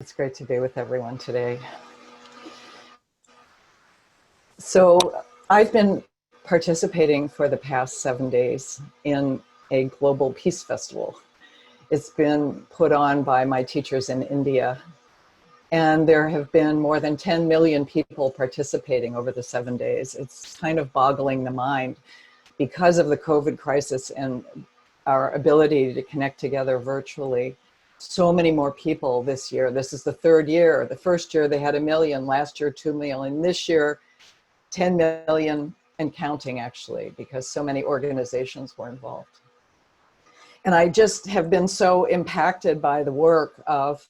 It's great to be with everyone today. So I've been participating for the past 7 days in a global peace festival. It's been put on by my teachers in India, and there have been more than 10 million people participating over the 7 days. It's kind of boggling the mind because of the COVID crisis and our ability to connect together virtually. So many more people this year. This is the third year. The first year they had 1 million, last year 2 million, this year 10 million and counting, actually, because so many organizations were involved. And I just have been so impacted by the work of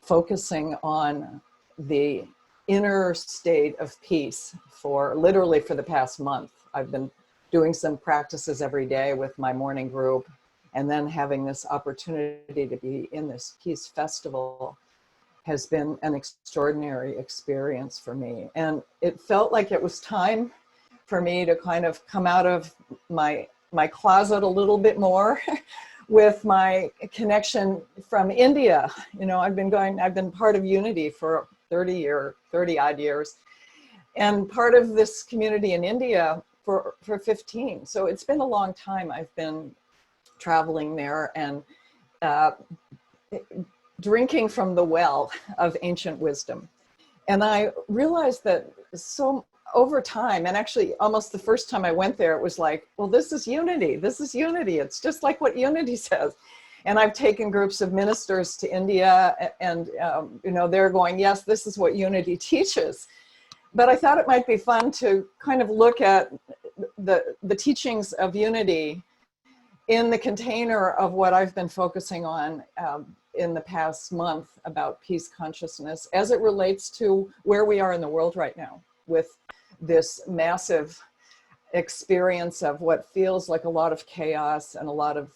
focusing on the inner state of peace literally for the past month. I've been doing some practices every day with my morning group, and then having this opportunity to be in this peace festival has been an extraordinary experience for me. And it felt like it was time for me to kind of come out of my closet a little bit more with my connection from India. You know, I've been part of Unity for 30 odd years, and part of this community in India for 15. So it's been a long time I've been traveling there and drinking from the well of ancient wisdom. And I realized that over time, and actually almost the first time I went there, it was like, well, this is unity. This is unity. It's just like what unity says. And I've taken groups of ministers to India, and they're going, yes, this is what unity teaches. But I thought it might be fun to kind of look at the teachings of unity in the container of what I've been focusing on in the past month about peace consciousness as it relates to where we are in the world right now, with this massive experience of what feels like a lot of chaos and a lot of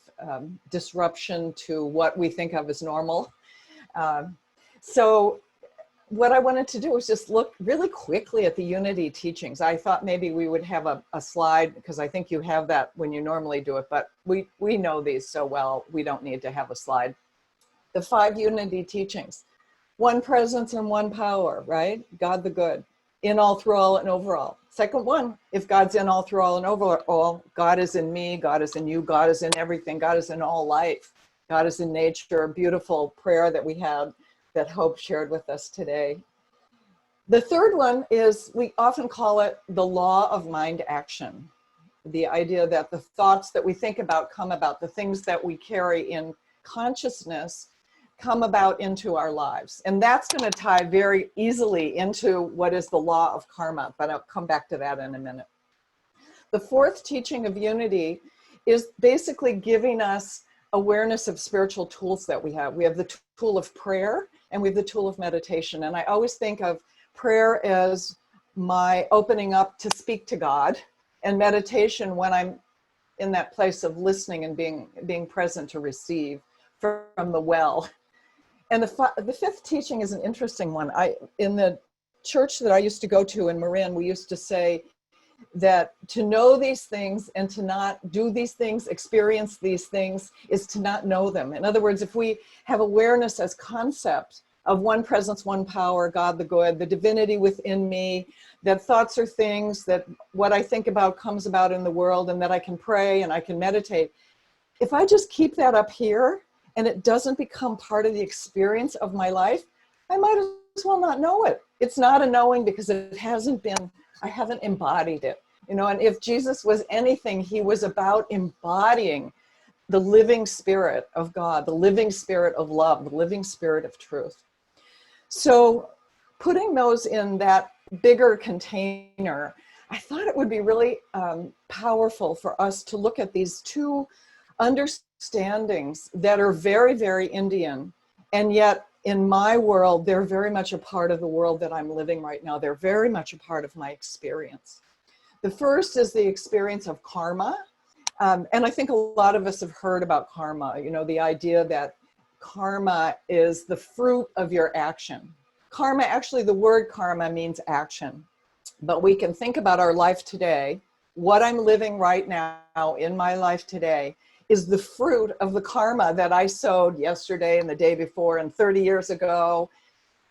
disruption to what we think of as normal. So what I wanted to do was just look really quickly at the unity teachings. I thought maybe we would have a slide, because I think you have that when you normally do it, but we know these so well, we don't need to have a slide. The 5 unity teachings: one presence and one power, right? God the good, in all, through all, and over all. Second one, if God's in all, through all, and over all, God is in me, God is in you, God is in everything, God is in all life, God is in nature. A beautiful prayer that we had that Hope shared with us today. The third one is, we often call it the law of mind action. The idea that the thoughts that we think about come about, the things that we carry in consciousness come about into our lives. And that's going to tie very easily into what is the law of karma, but I'll come back to that in a minute. The fourth teaching of unity is basically giving us awareness of spiritual tools that we have. We have the tool of prayer, and we have the tool of meditation. And I always think of prayer as my opening up to speak to God, and meditation when I'm in that place of listening and being present to receive from the well. And the fifth teaching is an interesting one. In the church that I used to go to in Marin, we used to say that to know these things and to not do these things, experience these things, is to not know them. In other words, if we have awareness as concept of one presence, one power, God the good, the divinity within me, that thoughts are things, that what I think about comes about in the world, and that I can pray and I can meditate. If I just keep that up here and it doesn't become part of the experience of my life, I might as well not know it. It's not a knowing because I haven't embodied it. And if Jesus was anything, he was about embodying the living spirit of God, the living spirit of love, the living spirit of truth. So putting those in that bigger container, I thought it would be really powerful for us to look at these 2 understandings that are very, very Indian, and yet in my world, they're very much a part of the world that I'm living right now. They're very much a part of my experience. The first is the experience of karma. And I think a lot of us have heard about karma, the idea that karma is the fruit of your action. Karma, actually, the word karma means action. But we can think about our life today. What I'm living right now in my life today is the fruit of the karma that I sowed yesterday and the day before and 30 years ago.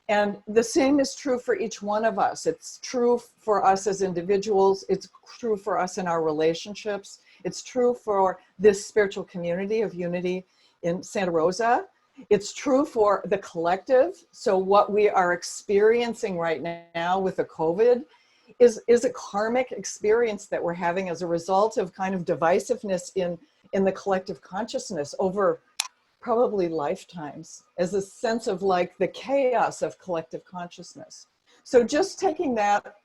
And the same is true for each one of us. It's true for us as individuals. It's true for us in our relationships. It's true for this spiritual community of unity in Santa Rosa. It's true for the collective. So what we are experiencing right now with the COVID is a karmic experience that we're having as a result of kind of divisiveness in the collective consciousness over probably lifetimes, as a sense of like the chaos of collective consciousness. So just taking that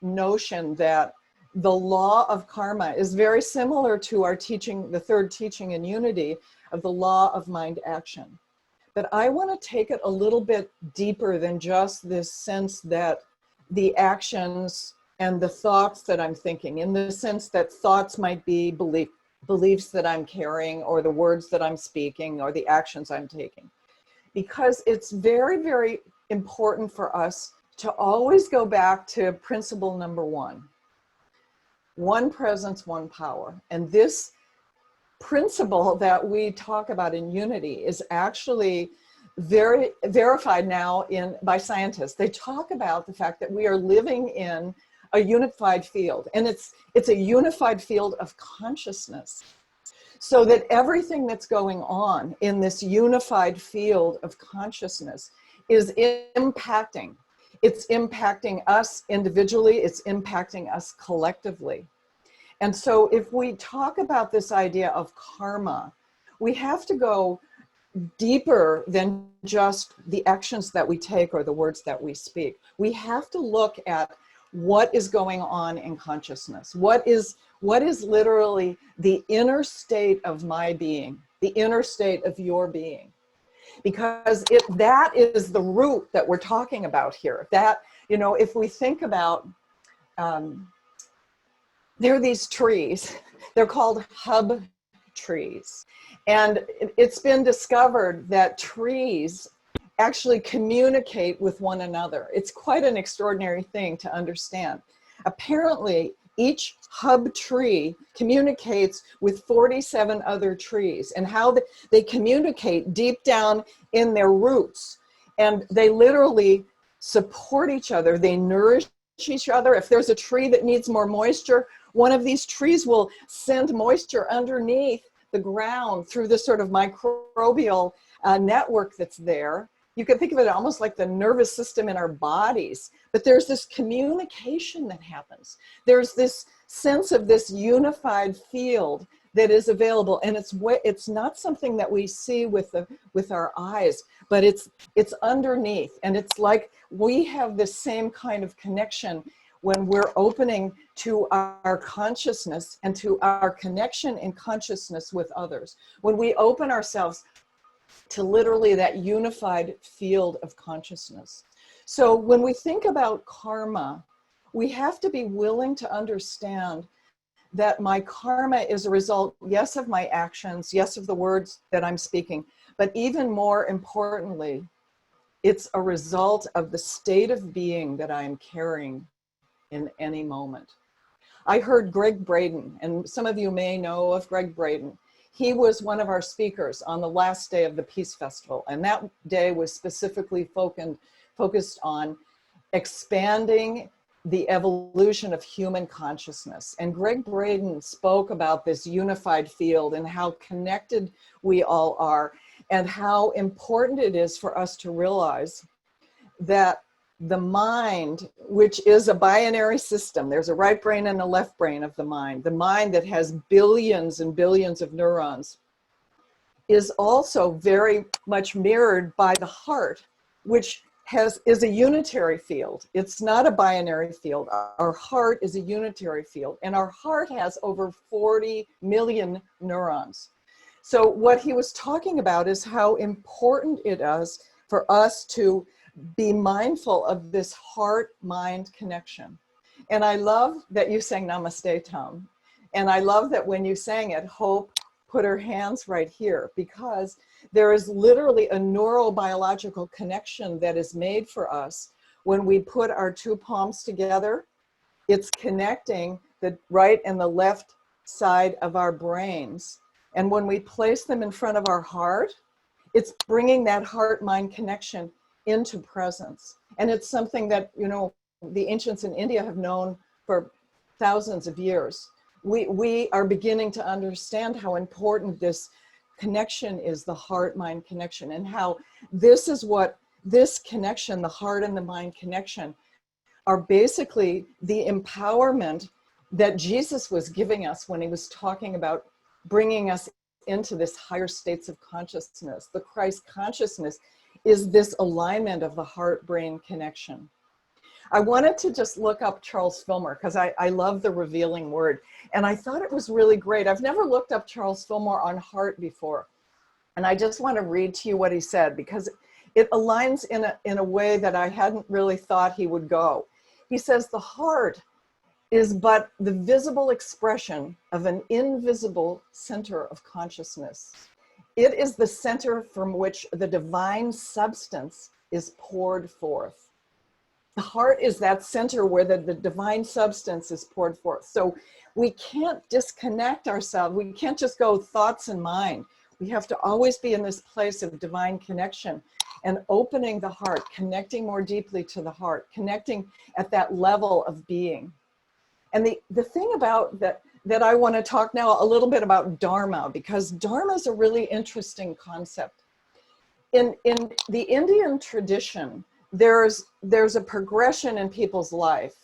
notion that the law of karma is very similar to our teaching, the third teaching in unity of the law of mind action. But I want to take it a little bit deeper than just this sense that the actions and the thoughts that I'm thinking, in the sense that thoughts might be beliefs that I'm carrying, or the words that I'm speaking, or the actions I'm taking. Because it's very, very important for us to always go back to principle number one presence, one power. And this principle that we talk about in unity is actually very verified now by scientists. They talk about the fact that we are living in a unified field, and it's a unified field of consciousness, so that everything that's going on in this unified field of consciousness is impacting. It's impacting us individually, it's impacting us collectively. And so if we talk about this idea of karma, we have to go deeper than just the actions that we take or the words that we speak. We have to look at what is going on in consciousness. What is literally the inner state of my being, the inner state of your being. Because that is the root that we're talking about here. That, you know, if we think about, there are these trees, they're called hub trees. And it's been discovered that trees actually communicate with one another. It's quite an extraordinary thing to understand. Apparently, each hub tree communicates with 47 other trees, and how they communicate deep down in their roots. And they literally support each other. They nourish each other. If there's a tree that needs more moisture, one of these trees will send moisture underneath the ground through this sort of microbial network that's there. You can think of it almost like the nervous system in our bodies, but there's this communication that happens. There's this sense of this unified field that is available, and it's not something that we see with our eyes, but it's underneath, and it's like we have this same kind of connection when we're opening to our consciousness and to our connection in consciousness with others. When we open ourselves to literally that unified field of consciousness. So when we think about karma, we have to be willing to understand that my karma is a result, yes, of my actions, yes, of the words that I'm speaking, but even more importantly, it's a result of the state of being that I'm carrying in any moment. I heard Greg Braden, and some of you may know of Greg Braden. He was one of our speakers on the last day of the Peace Festival, and that day was specifically focused on expanding the evolution of human consciousness. And Greg Braden spoke about this unified field and how connected we all are, and how important it is for us to realize that the mind, which is a binary system, there's a right brain and a left brain of the mind that has billions and billions of neurons, is also very much mirrored by the heart, which is a unitary field. It's not a binary field. Our heart is a unitary field, and our heart has over 40 million neurons. So what he was talking about is how important it is for us to be mindful of this heart-mind connection. And I love that you sang Namaste, Tom. And I love that when you sang it, Hope put her hands right here, because there is literally a neurobiological connection that is made for us when we put our two palms together. It's connecting the right and the left side of our brains. And when we place them in front of our heart, it's bringing that heart-mind connection into presence. And it's something that, you know, the ancients in India have known for thousands of years. We are beginning to understand how important this connection is, the heart-mind connection, and how this is what this connection, the heart and the mind connection, are basically the empowerment that Jesus was giving us when he was talking about bringing us into this higher states of consciousness. The Christ consciousness is this alignment of the heart-brain connection. I wanted to just look up Charles Fillmore because I love the revealing word. And I thought it was really great. I've never looked up Charles Fillmore on heart before. And I just want to read to you what he said because it aligns in a way that I hadn't really thought he would go. He says, the heart is but the visible expression of an invisible center of consciousness. It is the center from which the divine substance is poured forth. The heart is that center where the divine substance is poured forth. So we can't disconnect ourselves. We can't just go thoughts and mind. We have to always be in this place of divine connection and opening the heart, connecting more deeply to the heart, connecting at that level of being. And the thing about that I want to talk now a little bit about Dharma, because Dharma is a really interesting concept. In the Indian tradition, there's a progression in people's life.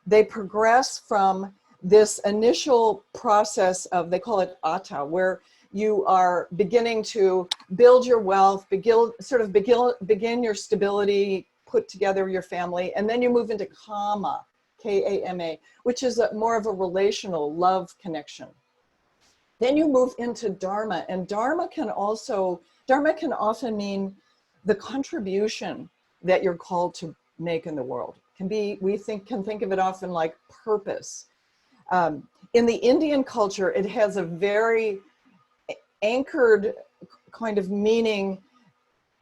They progress from this initial process of, they call it atta, where you are beginning to build your wealth, begin your stability, put together your family, and then you move into kama, K-A-M-A, which is more of a relational love connection. Then you move into Dharma, and Dharma can often mean the contribution that you're called to make in the world. We can think of it often like purpose. In the Indian culture, it has a very anchored kind of meaning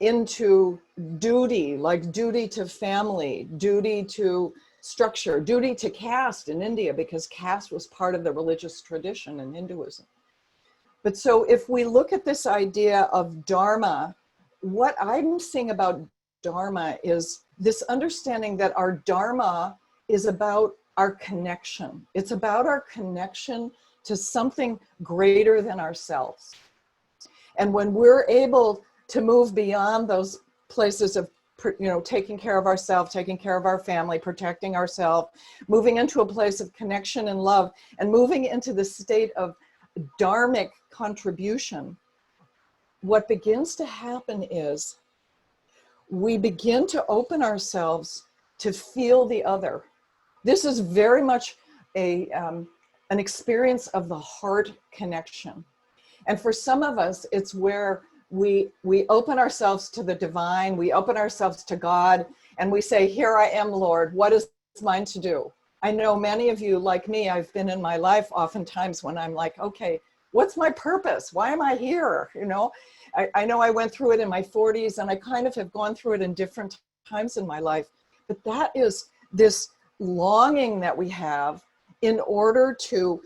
into duty, like duty to family, duty to structure, duty to caste in India, because caste was part of the religious tradition in Hinduism. But so if we look at this idea of Dharma, what I'm seeing about Dharma is this understanding that our Dharma is about our connection. It's about our connection to something greater than ourselves. And when we're able to move beyond those places of, you know, taking care of ourselves, taking care of our family, protecting ourselves, moving into a place of connection and love, and moving into the state of dharmic contribution, what begins to happen is we begin to open ourselves to feel the other. This is very much an experience of the heart connection. And for some of us, it's where we open ourselves to the divine, we open ourselves to God, and we say, here I am, Lord, what is mine to do? I know many of you, like me, I've been in my life oftentimes when I'm like, okay, what's my purpose? Why am I here? You know, I know I went through it in my 40s, and I kind of have gone through it in different times in my life. But that is this longing that we have in order to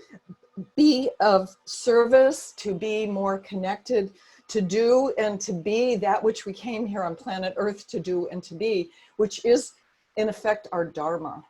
be of service, to be more connected, to do and to be that which we came here on planet Earth to do and to be, which is in effect our Dharma.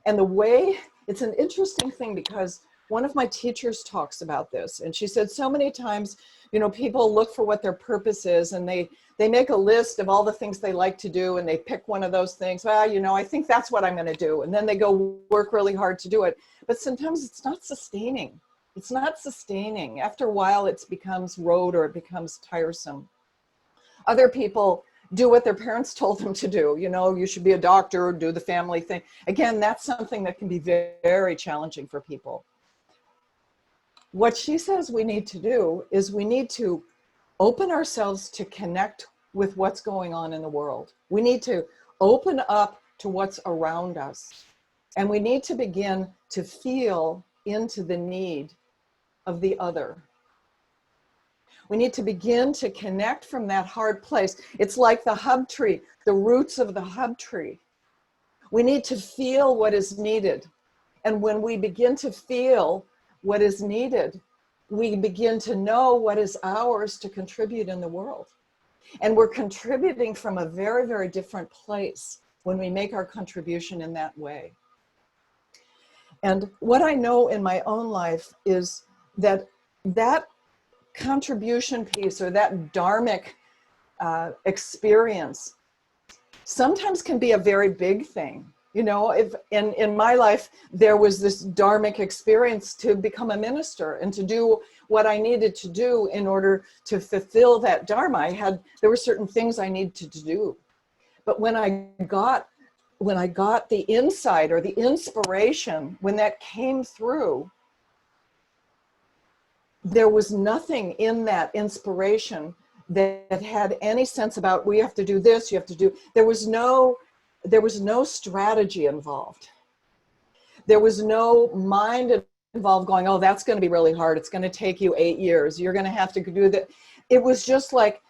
And the way, it's an interesting thing because one of my teachers talks about this, and she said so many times, you know, people look for what their purpose is, and they make a list of all the things they like to do, and they pick one of those things. Well, you know, I think that's what I'm going to do. And then they go work really hard to do it. But sometimes it's not sustaining. It's not sustaining. After a while, it becomes rote or it becomes tiresome. Other people do what their parents told them to do. You know, you should be a doctor or do the family thing. Again, that's something that can be very, very challenging for people. What she says we need to do is we need to open ourselves to connect with what's going on in the world. We need to open up to what's around us. And we need to begin to feel into the need of the other. We need to begin to connect from that hard place. It's like the hub tree, the roots of the hub tree. We need to feel what is needed. And when we begin to feel what is needed, we begin to know what is ours to contribute in the world. And we're contributing from a very, very different place when we make our contribution in that way. And what I know in my own life is that that contribution piece, or that dharmic experience, sometimes can be a very big thing. You know, if in my life, there was this dharmic experience to become a minister and to do what I needed to do in order to fulfill that dharma. There were certain things I needed to do. But when I got the insight or the inspiration, when that came through, there was nothing in that inspiration that had any sense about, we have to do this, you have to do, there was no strategy involved. There was no mind involved going, oh, that's going to be really hard. It's going to take you 8 years. You're going to have to do that. It was just like,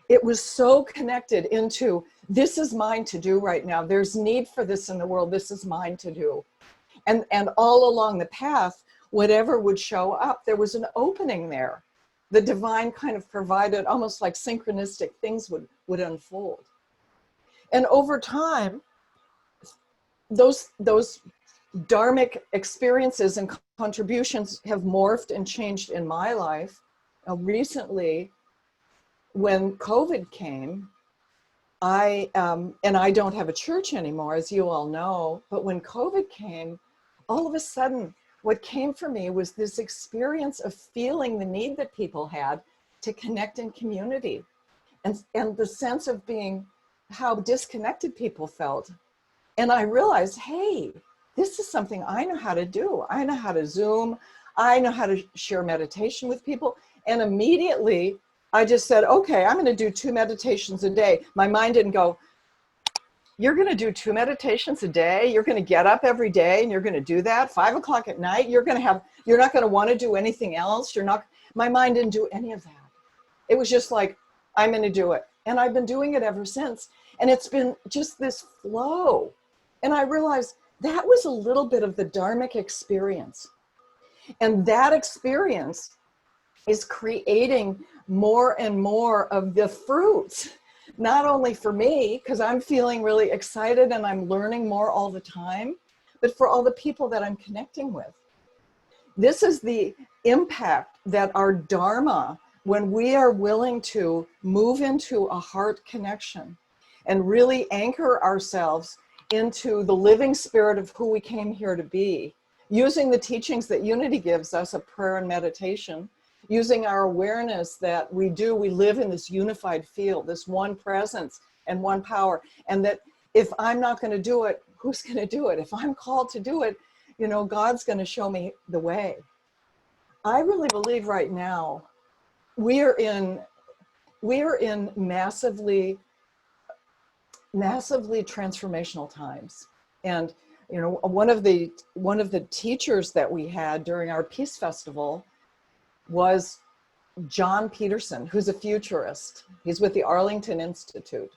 it was so connected into, this is mine to do right now. There's need for this in the world. This is mine to do. And all along the path, whatever would show up, there was an opening there. The divine kind of provided, almost like synchronistic things would unfold. And over time, those dharmic experiences and contributions have morphed and changed in my life. Recently, when COVID came, and I don't have a church anymore, as you all know, but when COVID came, all of a sudden, what came for me was this experience of feeling the need that people had to connect in community, and the sense of being, how disconnected people felt. And I realized, hey, this is something I know how to do. I know how to Zoom. I know how to share meditation with people. And immediately I just said, okay, I'm going to do 2 meditations a day. My mind didn't go, you're going to do 2 meditations a day. You're going to get up every day and you're going to do that 5 o'clock at night. You're not going to want to do anything else. My mind didn't do any of that. It was just like, I'm going to do it. And I've been doing it ever since. And it's been just this flow. And I realized that was a little bit of the dharmic experience. And that experience is creating more and more of the fruits, not only for me, because I'm feeling really excited and I'm learning more all the time, but for all the people that I'm connecting with. This is the impact that our dharma, when we are willing to move into a heart connection and really anchor ourselves into the living spirit of who we came here to be, using the teachings that Unity gives us of prayer and meditation, using our awareness that we live in this unified field, this one presence and one power. And that if I'm not going to do it, who's going to do it? If I'm called to do it, God's going to show me the way. I really believe right now we are in massively transformational times. And one of the teachers that we had during our Peace Festival was John Peterson, who's a futurist. He's with the Arlington Institute.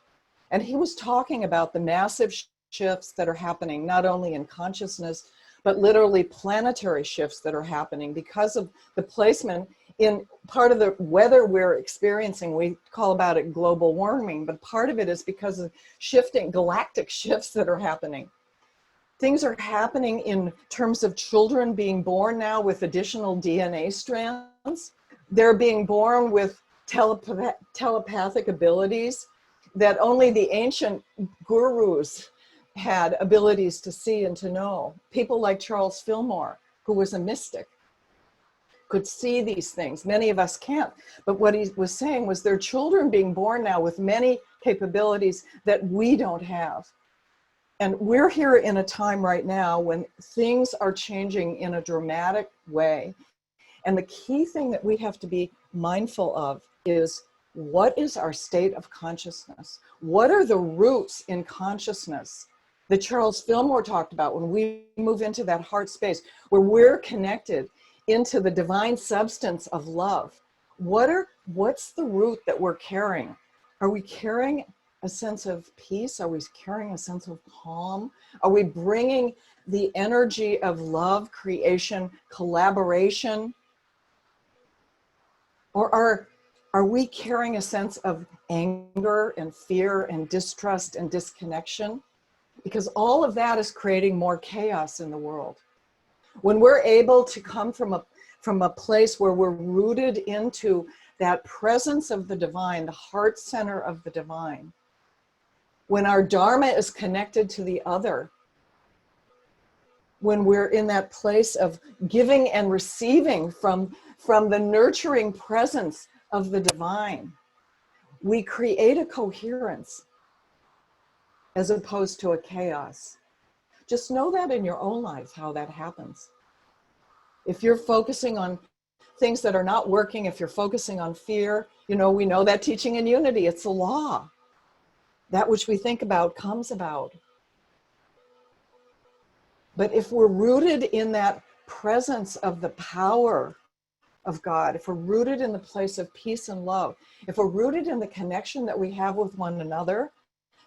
And he was talking about the massive shifts that are happening, not only in consciousness, but literally planetary shifts that are happening because of the placement in part of the weather we're experiencing. We call about it global warming, but part of it is because of shifting galactic shifts that are happening. Things are happening in terms of children being born now with additional DNA strands. They're being born with telepathic abilities that only the ancient gurus had abilities to see and to know. People like Charles Fillmore, who was a mystic, could see these things. Many of us can't. But what he was saying was there are children being born now with many capabilities that we don't have. And we're here in a time right now when things are changing in a dramatic way. And the key thing that we have to be mindful of is, what is our state of consciousness? What are the roots in consciousness that Charles Fillmore talked about when we move into that heart space where we're connected into the divine substance of love? What's the root that we're carrying? Are we carrying a sense of peace? Are we carrying a sense of calm? Are we bringing the energy of love, creation, collaboration, Or are we carrying a sense of anger and fear and distrust and disconnection? Because all of that is creating more chaos in the world. When we're able to come from a place where we're rooted into that presence of the divine, the heart center of the divine, when our Dharma is connected to the other, when we're in that place of giving and receiving from the nurturing presence of the divine, we create a coherence as opposed to a chaos. Just know that in your own life, how that happens. If you're focusing on things that are not working, if you're focusing on fear, we know that teaching in unity, it's a law. That which we think about comes about. But if we're rooted in that presence of the power of God, if we're rooted in the place of peace and love, if we're rooted in the connection that we have with one another,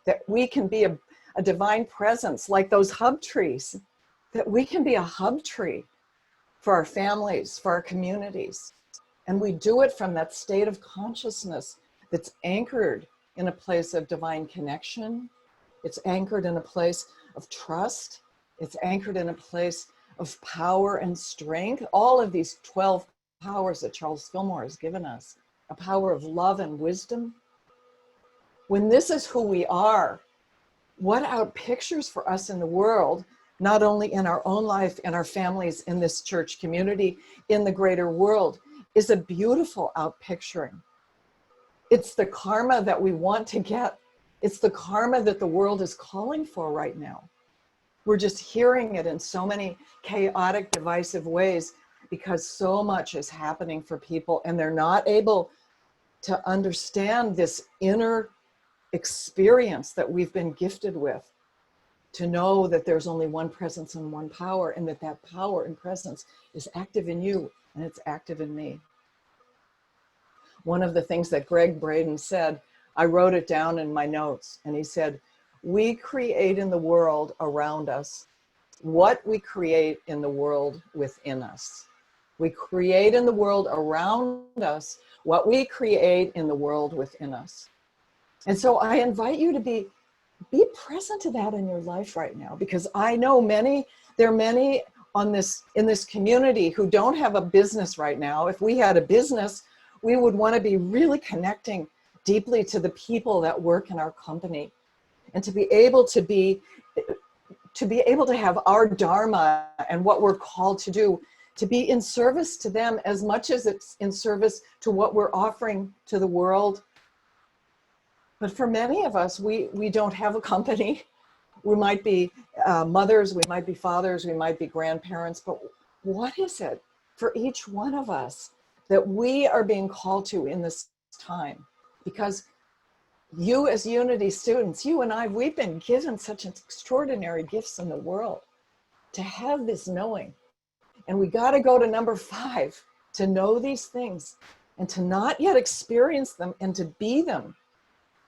that we can be a divine presence like those hub trees, that we can be a hub tree for our families, for our communities. And we do it from that state of consciousness that's anchored in a place of divine connection. It's anchored in a place of trust. It's anchored in a place of power and strength. All of these 12 powers that Charles Fillmore has given us, a power of love and wisdom. When this is who we are, what outpictures for us in the world, not only in our own life, in our families, in this church community, in the greater world, is a beautiful outpicturing. It's the karma that we want to get. It's the karma that the world is calling for right now. We're just hearing it in so many chaotic, divisive ways because so much is happening for people and they're not able to understand this inner experience that we've been gifted with, to know that there's only one presence and one power, and that power and presence is active in you and it's active in me. One of the things that Greg Braden said, I wrote it down in my notes, and he said, we create in the world around us what we create in the world within us. We create in the world around us what we create in the world within us. And so I invite you to be present to that in your life right now, because I know there are many in this community who don't have a business right now. If we had a business, we would want to be really connecting deeply to the people that work in our company, and to be able to have our Dharma and what we're called to do, to be in service to them as much as it's in service to what we're offering to the world. But for many of us, we don't have a company. We might be mothers, we might be fathers, we might be grandparents, but what is it for each one of us that we are being called to in this time? Because you as Unity students, you and I, we've been given such extraordinary gifts in the world to have this knowing. And we got to go to number 5 to know these things, and to not yet experience them and to be them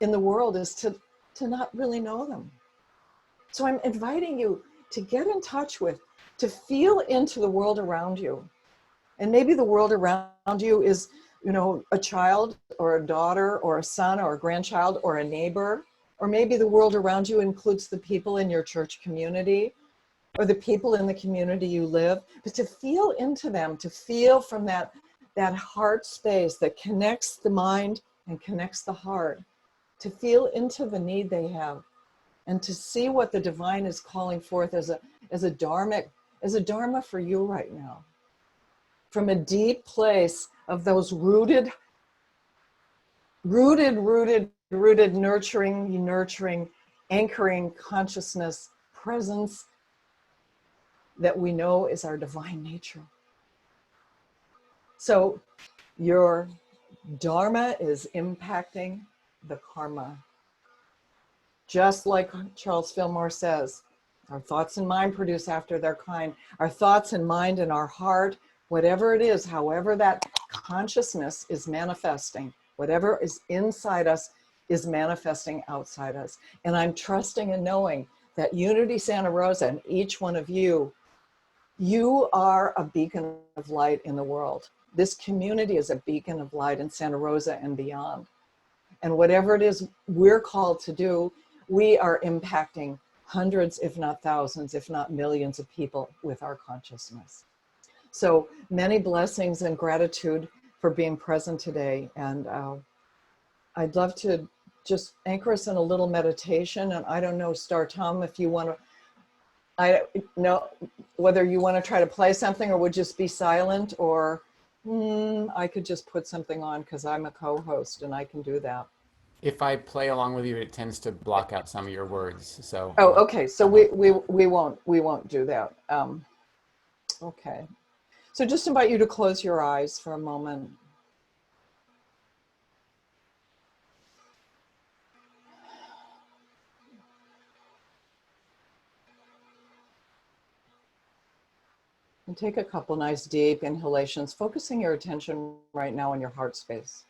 in the world is to not really know them. So I'm inviting you to get in touch with, to feel into the world around you. And maybe the world around you is, a child or a daughter or a son or a grandchild or a neighbor, or maybe the world around you includes the people in your church community or the people in the community you live, but to feel into them, to feel from that heart space that connects the mind and connects the heart, to feel into the need they have, and to see what the divine is calling forth as a dharma for you right now. From a deep place of those rooted, nurturing, anchoring consciousness, presence that we know is our divine nature. So your Dharma is impacting the karma. Just like Charles Fillmore says, our thoughts and mind produce after their kind. Our thoughts and mind and our heart, whatever it is, however that consciousness is manifesting, whatever is inside us is manifesting outside us. And I'm trusting and knowing that Unity Santa Rosa and each one of you You are a beacon of light in the world. This community is a beacon of light in Santa Rosa and beyond. And whatever it is we're called to do, we are impacting hundreds, if not thousands, if not millions of people with our consciousness. So many blessings and gratitude for being present today. And I'd love to just anchor us in a little meditation. And I don't know, Star Tom, if you want to, I don't know whether you want to try to play something or would just be silent, or I could just put something on because I'm a co-host and I can do that. If I play along with you, it tends to block out some of your words. So Oh, okay. So we won't do that. Okay. So just invite you to close your eyes for a moment. And take a couple nice deep inhalations, focusing your attention right now on your heart space.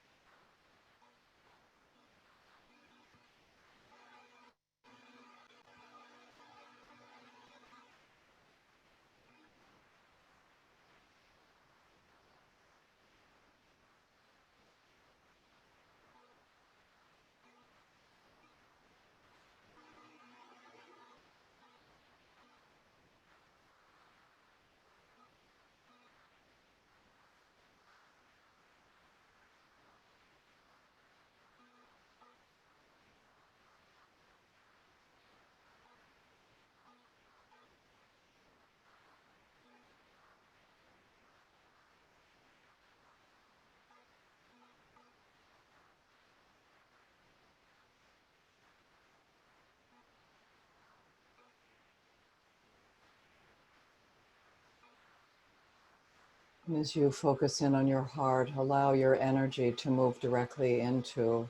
And as you focus in on your heart, allow your energy to move directly into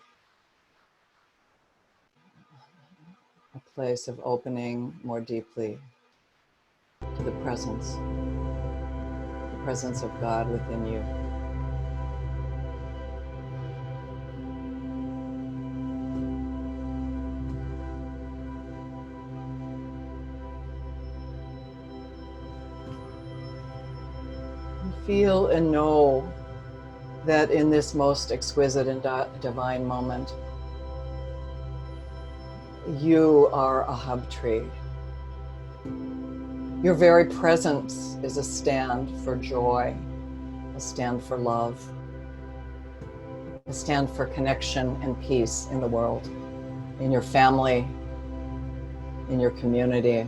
a place of opening more deeply to the presence of God within you. And feel and know that in this most exquisite and divine moment, you are a hub tree. Your very presence is a stand for joy, a stand for love, a stand for connection and peace in the world, in your family, in your community.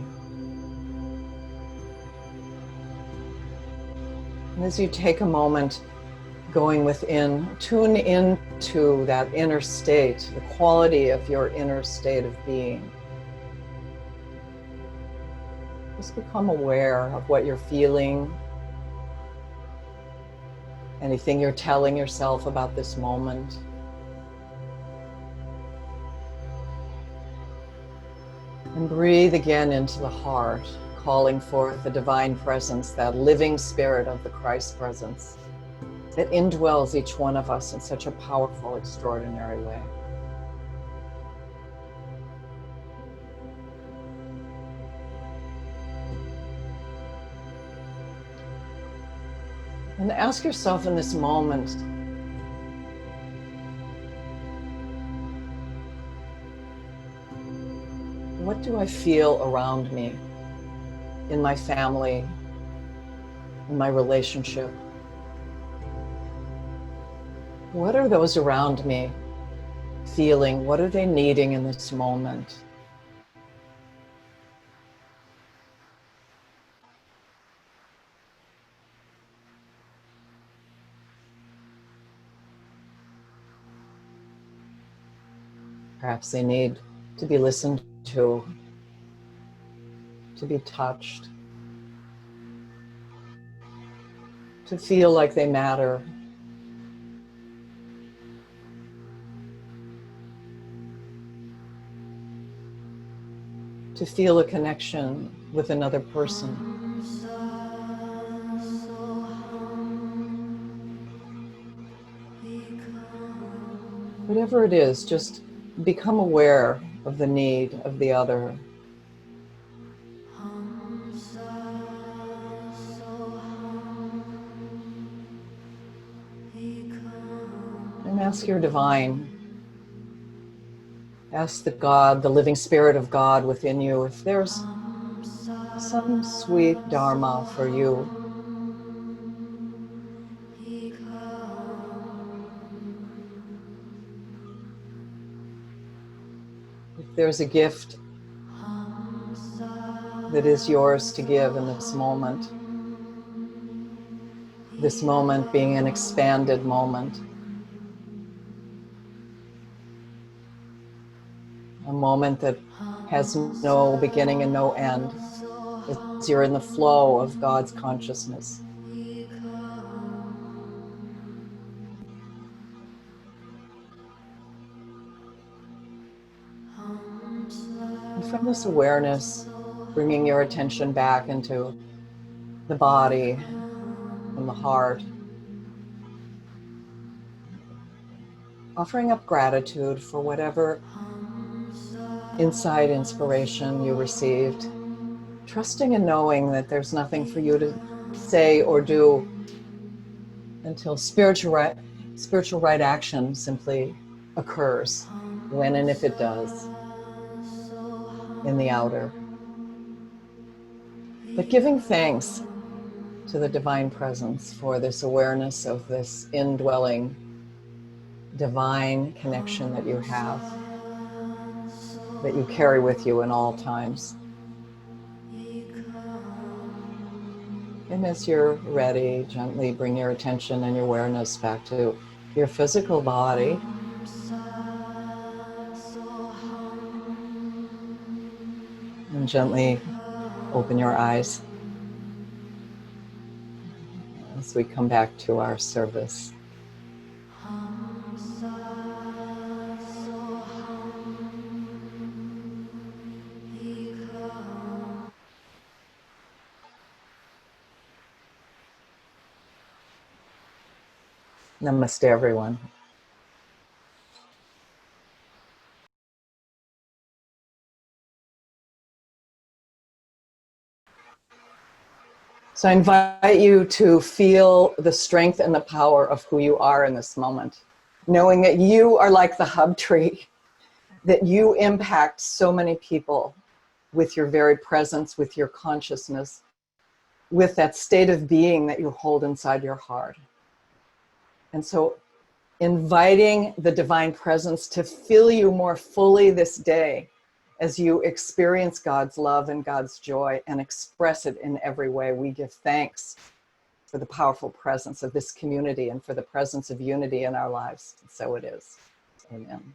And as you take a moment going within, tune into that inner state, the quality of your inner state of being. Just become aware of what you're feeling, anything you're telling yourself about this moment. And breathe again into the heart, calling forth the divine presence, that living spirit of the Christ presence that indwells each one of us in such a powerful, extraordinary way. And ask yourself in this moment, what do I feel around me, in my family, in my relationship? What are those around me feeling? What are they needing in this moment? Perhaps they need to be listened to be touched, to feel like they matter. To feel a connection with another person. Whatever it is, just become aware of the need of the other. ask your divine, ask the God, the living spirit of God within you, if there's some sweet Dharma for you. If there's a gift that is yours to give in this moment being an expanded moment, a moment that has no beginning and no end, as you're in the flow of God's consciousness. And from this awareness, bringing your attention back into the body and the heart, offering up gratitude for whatever inside inspiration you received, trusting and knowing that there's nothing for you to say or do until spiritual right action simply occurs, when and if it does, in the outer. But giving thanks to the divine presence for this awareness of this indwelling divine connection that you have, that you carry with you in all times. And as you're ready, gently bring your attention and your awareness back to your physical body. And gently open your eyes as we come back to our service. Namaste, everyone. So I invite you to feel the strength and the power of who you are in this moment, knowing that you are like the hub tree, that you impact so many people with your very presence, with your consciousness, with that state of being that you hold inside your heart. And so inviting the divine presence to fill you more fully this day as you experience God's love and God's joy and express it in every way. We give thanks for the powerful presence of this community and for the presence of unity in our lives. So it is. Amen.